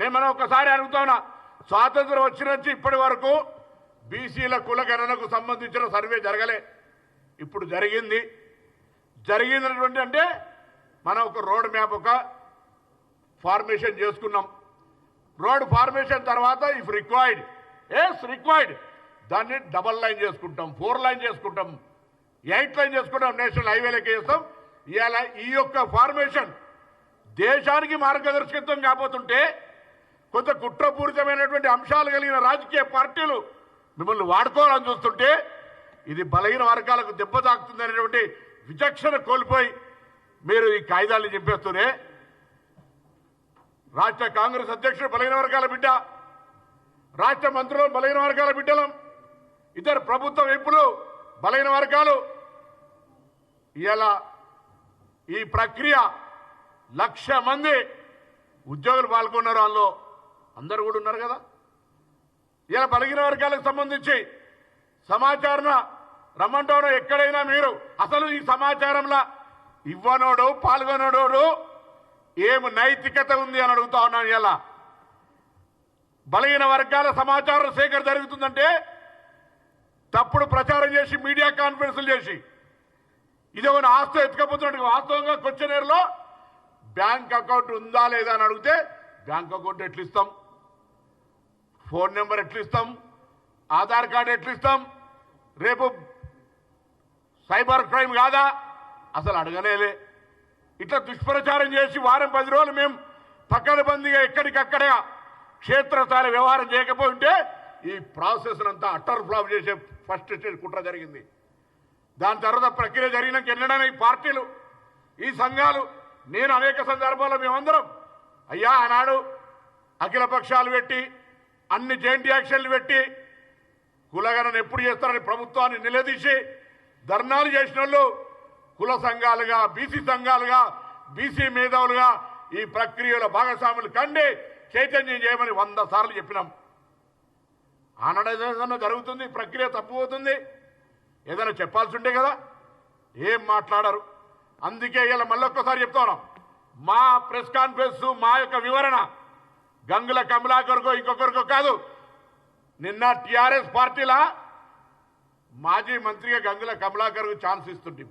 నేను మనం ఒకసారి అడుగుతున్నా, స్వాతంత్రం వచ్చిన నుంచి ఇప్పటి వరకు బీసీల కులగణనకు సంబంధించిన సర్వే జరగలే. ఇప్పుడు జరిగినటువంటి అంటే మనం ఒక రోడ్ మ్యాప్ ఒక ఫార్మేషన్ చేసుకున్నాం. రోడ్ ఫార్మేషన్ తర్వాత ఇఫ్ రిక్వైర్డ్ దాన్ని డబల్ లైన్ చేసుకుంటాం, 4 లైన్ చేసుకుంటాం, 8 లైన్ చేసుకుంటాం, నేషనల్ హైవేలకి చేస్తాం. ఇవాళ ఈ యొక్క ఫార్మేషన్ దేశానికి మార్గదర్శకత్వం కాకపోతుంటే కొంత కుట్రపూరితమైనటువంటి అంశాలు కలిగిన రాజకీయ పార్టీలు మిమ్మల్ని వాడుకోవాలని చూస్తుంటే ఇది బలహీన వర్గాలకు దెబ్బ తాకుతుంది అనేటువంటి విచక్షణ కోల్పోయి మీరు ఈ కాయిదాలను చెప్పేస్తూనే రాష్ట్ర కాంగ్రెస్ అధ్యక్షుడు బలహీన వర్గాల బిడ్డ, రాష్ట్ర మంత్రులు బలహీన వర్గాల బిడ్డలం, ఇద్దరు ప్రభుత్వ వైపులు బలహీన వర్గాలు. ఇలా ఈ ప్రక్రియ 1,00,000 మంది ఉద్యోగులు పాల్గొన్నారు. వాళ్ళు అందరూ కూడా ఉన్నారు కదా. ఇలా బలహీన వర్గాలకు సంబంధించి సమాచారం రమ్మంటారో ఎక్కడైనా మీరు అసలు ఈ సమాచారంలో ఇవ్వనోడు పాల్గొనోడు ఏం నైతికత ఉంది అని అడుగుతా ఉన్నాను. ఇలా బలహీన వర్గాల సమాచారం సేకరణ జరుగుతుందంటే తప్పుడు ప్రచారం చేసి మీడియా కాన్ఫరెన్స్లు చేసి ఇదేమైనా ఆస్తి ఎత్తుకపోతున్నట్టు వాస్తవంగా క్వశ్చనర్లో బ్యాంక్ అకౌంట్ ఉందా లేదా అని అడిగితే బ్యాంక్ అకౌంట్ ఎట్లు ఇస్తాం, ఫోన్ నెంబర్ ఎట్లు ఇస్తాం, ఆధార్ కార్డు ఎట్లు ఇస్తాం, రేపు సైబర్ క్రైమ్ కాదా అసలు అడగనేలే. ఇట్లా దుష్ప్రచారం చేసి వారం 10 రోజులు మేము పక్కనబందిగా ఎక్కడికక్కడ క్షేత్రస్థాయి వ్యవహారం చేయకపోతే ఈ ప్రాసెస్ అంతా అట్టర్ ఫ్లాప్ చేసే ఫస్ట్ స్టేజ్ కుట్ర జరిగింది. దాని తర్వాత ప్రక్రియ జరిగినాక ఎన్నడైనా ఈ పార్టీలు ఈ సంఘాలు నేను అనేక సందర్భాల్లో మేమందరం అయ్యా ఆనాడు అఖిల పక్షాలు పెట్టి అన్ని జాయింట్ యాక్షన్లు పెట్టి కులగణన ఎప్పుడు చేస్తారని ప్రభుత్వాన్ని నిలదీసి ధర్నాలు చేసిన వాళ్ళు కుల సంఘాలుగా బీసీ సంఘాలుగా బీసీ మేధావులుగా ఈ ప్రక్రియలో భాగస్వాములు కండి చైతన్యం చేయమని 100 సార్లు చెప్పినాం. ఆనాడు ఏదైనా జరుగుతుంది, ప్రక్రియ తప్పుపోతుంది, ఏదైనా చెప్పాల్సి ఉంటే కదా, ఏం మాట్లాడరు. అందుకే ఇలా మళ్ళొక్కసారి చెప్తా ఉన్నాం, మా ప్రెస్ కాన్ఫరెన్స్ మా యొక్క వివరణ గంగుల కమలాకర్కో ఇంకొకరికో కాదు. నిన్న టీఆర్ఎస్ పార్టీలా మాజీ మంత్రిగా గంగుల కమలాకర్కు ఛాన్స్ ఇస్తుంటే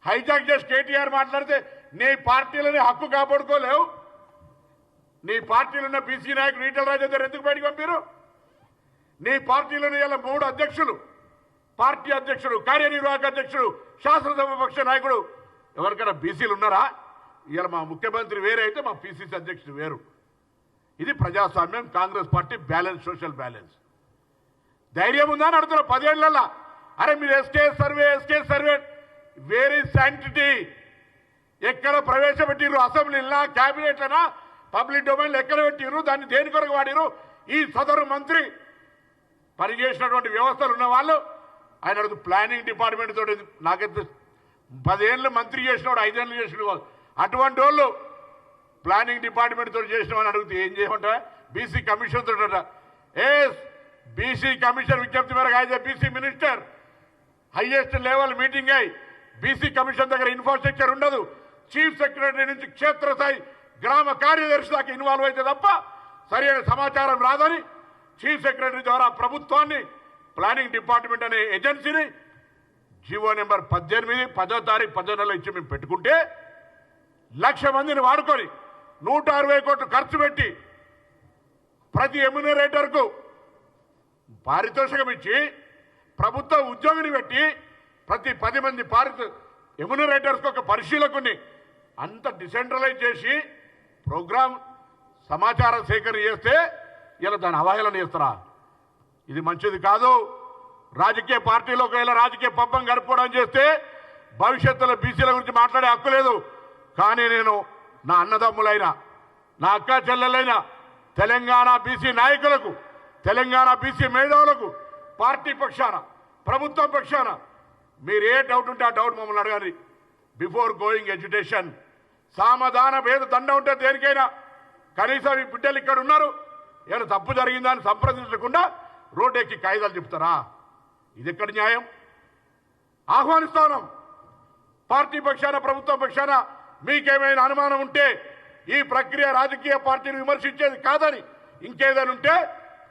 హైజాక్ చేసి కేటీఆర్ మాట్లాడితే నీ పార్టీలని హక్కు కాపాడుకోలేవు, నీ పార్టీలో ఉన్న బీసీ నాయకుడు ఈటల రాజేందర్ ఎందుకు బయటకు పంపారు? నీ పార్టీలోని ఇలా 3 అధ్యక్షులు, పార్టీ అధ్యక్షుడు, కార్యనిర్వాహక అధ్యక్షుడు, శాసనసభ పక్ష నాయకుడు ఎవరికైనా బీసీలు ఉన్నారా? ఇలా మా ముఖ్యమంత్రి వేరే అయితే మా పిసిసి అధ్యక్షుడు వేరు. ఇది ప్రజాస్వామ్యం, Congress party balance, social balance. ధైర్యం ఉందా అని అడుగుతున్నా 10 ఏళ్లలో. అరే మీరు SK survey where is sanctity? ఎక్కడ ప్రవేశపెట్టిరు? అసెంబ్లీనా, క్యాబినెట్లనా, పబ్లిక్ డొమైన్లు ఎక్కడ పెట్టిరు? దాన్ని దేని కొరకు వాడిరు? ఈ సదరు మంత్రి పనిచేసినటువంటి వ్యవస్థలు ఉన్న వాళ్ళు ఆయన అడుగు ప్లానింగ్ డిపార్ట్మెంట్ తోటి నాకైతే 10 ఏళ్ళు మంత్రి చేసినవాడు 5 ఏళ్ళు చేసినవాడు అటువంటి వాళ్ళు ప్లానింగ్ డిపార్ట్మెంట్ తోటి చేసినామని అడిగితే ఏం చేయమంటా? బీసీ కమిషన్ తోట బీసీ కమిషన్ విజ్ఞప్తి మేరకు అయితే BC minister highest level meeting అయి బీసీ కమిషన్ దగ్గర ఇన్ఫ్రాస్ట్రక్చర్ ఉండదు. చీఫ్ సెక్రటరీ నుంచి క్షేత్రస్థాయి గ్రామ కార్యదర్శి దాకా ఇన్వాల్వ్ అయితే తప్ప సరైన సమాచారం రాదని చీఫ్ సెక్రటరీ ద్వారా ప్రభుత్వాన్ని ప్లానింగ్ డిపార్ట్మెంట్ అనే ఏజెన్సీని జీవో నెంబర్ 18 10వ తారీఖు 10వ నెల ఇచ్చి మేము పెట్టుకుంటే 1,00,000 మందిని వాడుకొని 160 కోట్లు ఖర్చు పెట్టి ప్రతి ఎమ్యూనరేటర్కు పారితోషికం ఇచ్చి ప్రభుత్వ ఉద్యోగిని పెట్టి ప్రతి 10 మంది ఎమ్యూనరేటర్స్కి ఒక పరిశీలకుని అంత డిసెంట్రలైజ్ చేసి ప్రోగ్రామ్ సమాచారం సేకరణ చేస్తే ఇలా దాన్ని అవహేళన చేస్తారా? ఇది మంచిది కాదు. రాజకీయ పార్టీలో ఒకవేళ రాజకీయ పబ్బం గడుపుకోవడం చేస్తే భవిష్యత్తులో బీసీల గురించి మాట్లాడే హక్కు లేదు. కానీ నేను నా అన్నదమ్ములైన నా అక్క చెల్లెలైన తెలంగాణ బీసీ నాయకులకు, తెలంగాణ బీసీ మేధావులకు పార్టీ పక్షాన, ప్రభుత్వం పక్షాన మీరు ఏ డౌట్ ఉంటే ఆ డౌట్ మమ్మల్ని అడగాలి. బిఫోర్ గోయింగ్ ఎడ్యుకేషన్ సామధాన భేద దండ ఉంటే దేనికైనా కనీసం ఈ బిడ్డలు ఇక్కడ ఉన్నారు, ఏమైనా తప్పు జరిగిందని సంప్రదించకుండా రోడ్డు ఎక్కి కాయిదాలు చెప్తారా? ఇది ఎక్కడ న్యాయం? ఆహ్వానిస్తాను పార్టీ పక్షాన, ప్రభుత్వం పక్షాన మీకేమైనా అనుమానం ఉంటే ఈ ప్రక్రియ రాజకీయ పార్టీని విమర్శించేది కాదని ఇంకేదైనా ఉంటే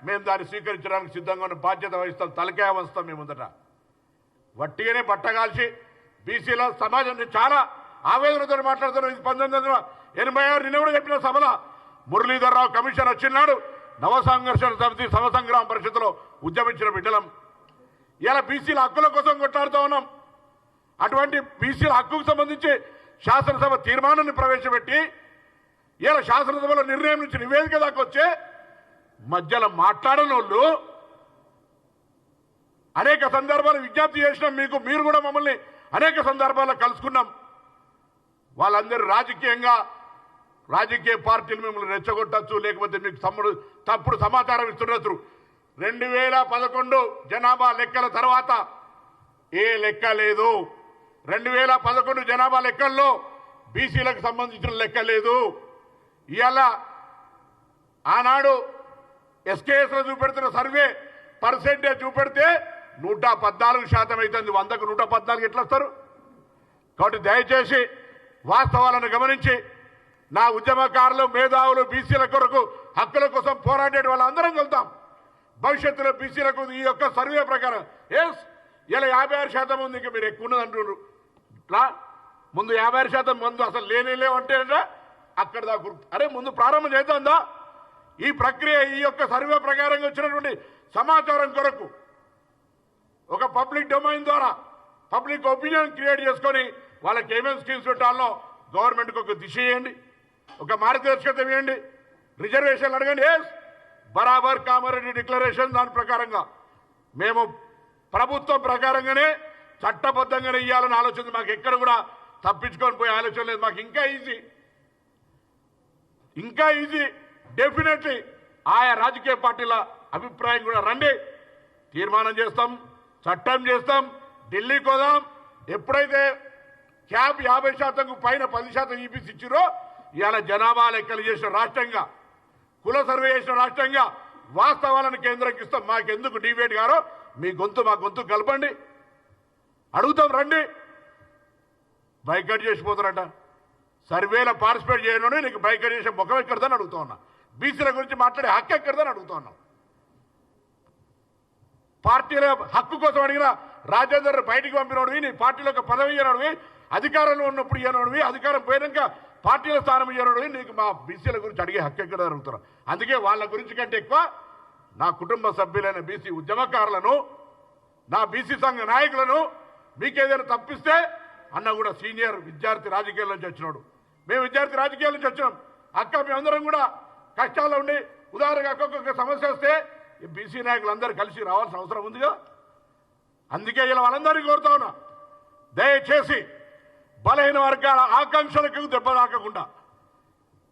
మేము దాన్ని స్వీకరించడానికి సిద్ధంగా ఉన్న బాధ్యత వహిస్తాం, తలకాయ వస్తాం. మేము ముందట వట్టిగానే బట్టగాల్చి బీసీల సమాజం చాలా ఆవేదనతో మాట్లాడుతున్నాం. ఇది 1986 నిన్న కూడా చెప్పిన సభలో మురళీధర్రావు కమిషన్ వచ్చినాడు నవసంఘర్షణ సమితి సమసంగ్రామ పరిషత్తులో ఉద్యమించిన బిడ్డలం. ఇలా బీసీల హక్కుల కోసం కొట్లాడుతూ ఉన్నాం. అటువంటి బీసీల హక్కుకు సంబంధించి శాసనసభ తీర్మానాన్ని ప్రవేశపెట్టి ఇలా శాసనసభలో నిర్ణయం నుంచి నివేదిక దాకా వచ్చే మధ్యలో మాట్లాడని వాళ్ళు అనేక సందర్భాలు విజ్ఞప్తి చేసినాం. మీరు కూడా మమ్మల్ని అనేక సందర్భాల్లో కలుసుకున్నాం. వాళ్ళందరూ రాజకీయ పార్టీలు మిమ్మల్ని రెచ్చగొట్టచ్చు, లేకపోతే మీకు తప్పుడు సమాచారం ఇస్తుండొచ్చు. 2011 జనాభా లెక్కల తర్వాత ఏ లెక్క లేదు. 2011 జనాభా లెక్కల్లో బీసీలకు సంబంధించిన లెక్క లేదు. ఇవాళ ఆనాడు ఎస్కేఎస్లో చూపెడుతున్న సర్వే పర్సెంటేజ్ చూపెడితే 114% అవుతుంది. 100కు 114 ఎట్లా వస్తారు? కాబట్టి దయచేసి వాస్తవాలను గమనించి నా ఉద్యమకారులు, మేధావులు, బీసీల కొరకు హక్కుల కోసం పోరాడే వాళ్ళందరం వెళ్తాం. భవిష్యత్తులో బీసీలకు ఈ యొక్క సర్వే ప్రకారం ఇలా 56% ఉంది. ఇంకా మీరు ఎక్కువ ఉన్నది అంటున్నారు. ముందు 56% మందు అసలు లేవంటే అక్కడ దాకా అరే ముందు ప్రారంభం చేద్దాందా? ఈ ప్రక్రియ ఈ యొక్క సర్వే ప్రకారంగా వచ్చినటువంటి సమాచారం కొరకు ఒక పబ్లిక్ డొమైన్ ద్వారా పబ్లిక్ ఒపీనియన్ క్రియేట్ చేసుకొని వాళ్ళకి ఏమేమి స్కీమ్స్ పెట్టాలో గవర్నమెంట్కి ఒక దిశ ఇవ్వండి, ఒక మార్గదర్శకత ఇవ్వండి, రిజర్వేషన్లు అడగండి. బరాబర్ కామారెడ్డి డిక్లరేషన్ దాని ప్రకారంగా మేము ప్రభుత్వం ప్రకారంగానే చట్టబద్ధంగానే ఇవ్వాలని ఆలోచన. మాకు ఎక్కడ కూడా తప్పించుకొని పోయే ఆలోచన లేదు. మాకు ఇంకా ఈజీ డెఫినెట్లీ ఆయా రాజకీయ పార్టీల అభిప్రాయం కూడా రండి, తీర్మానం చేస్తాం, చట్టం చేస్తాం, ఢిల్లీకి పోదాం. ఎప్పుడైతే క్యాబ్ 50%కు పైన 10% ఈపీసీ ఇచ్చిరో ఇవాళ జనాభా లెక్కలు చేసిన రాష్ట్రంగా, కుల సర్వే చేసిన రాష్ట్రంగా వాస్తవాలను కేంద్రంకి ఇస్తాం. మాకెందుకు డిబేట్ గారో మీ గొంతు మా గొంతు కలపండి, అడుగుతాం రండి. బైకట్ చేసిపోతారట. సర్వేలో పార్టిసిపేట్ చేయను నీకు బైకట్ చేసే ముఖం ఎక్కడదని అడుగుతా ఉన్నా. బీసీల గురించి మాట్లాడే హక్కు ఎక్కడదని అడుగుతా ఉన్నాం. పార్టీల హక్కు కోసం అడిగిన రాజేందర్ బయటికి పంపినోడివి, నీ పార్టీలో ఒక పదవి ఇయ్యనోడివి, అధికారంలో ఉన్నప్పుడు ఇయ్యనోడివి, అధికారం పోయినాక పార్టీల స్థానం ఇయ్యనోడివి, నీకు మా బీసీల గురించి అడిగే హక్కు ఎక్కడ అడుగుతున్నాం. అందుకే వాళ్ళ గురించి కంటే ఎక్కువ నా కుటుంబ సభ్యులైన బీసీ ఉద్యమకారులను, నా బీసీ సంఘ నాయకులను మీకేదైనా తప్పిస్తే అన్న కూడా సీనియర్ విద్యార్థి రాజకీయాల నుంచి వచ్చినాడు. మేము విద్యార్థి రాజకీయాల నుంచి వచ్చినాం. అక్క మేమందరం కూడా కష్టాల్లో ఉండి ఉదాహరణగా ఒక్కొక్క సమస్య వస్తే బీసీ నాయకులందరూ కలిసి రావాల్సిన అవసరం ఉందిగా. అందుకే ఇలా వాళ్ళందరినీ కోరుతా ఉన్నా, దయచేసి బలహీన వర్గాల ఆకాంక్షలకు దెబ్బ తాకకుండా,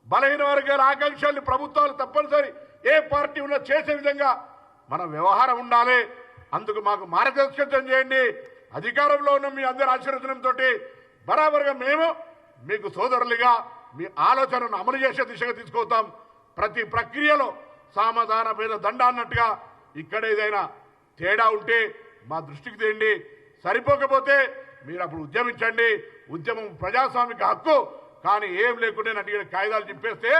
బలహీన వర్గాల ఆకాంక్షల్ని ప్రభుత్వాలు తప్పనిసరి ఏ పార్టీ ఉన్నా చేసే విధంగా మన వ్యవహారం ఉండాలి. అందుకు మాకు మార్గదర్శకత్వం చేయండి. అధికారంలో ఉన్న మీ అందరి ఆశీర్వచనంతో బరాబర్గా మేము మీకు సోదరులుగా మీ ఆలోచనను అమలు చేసే దిశగా తీసుకొస్తాం. ప్రతి ప్రక్రియలో సామధాన భేద దండ అన్నట్టుగా ఇక్కడ ఏదైనా తేడా ఉంటే మా దృష్టికి తేండి. సరిపోకపోతే మీరు అప్పుడు ఉద్యమించండి. ఉద్యమం ప్రజాస్వామిక హక్కు. కానీ ఏం లేకుండా నటిగా కాగితాలు చింపేస్తే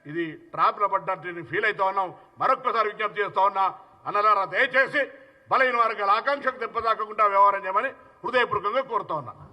ఇది ట్రాప్లో పడ్డట్టు ఫీల్ అవుతా ఉన్నాం. మరొక్కసారి విజ్ఞప్తి చేస్తా ఉన్నా, అన్నలారా దయచేసి బలహీన వర్గాల ఆకాంక్షకు దెబ్బ తాకకుండా వ్యవహారం చేయమని హృదయపూర్వకంగా కోరుతా ఉన్నా.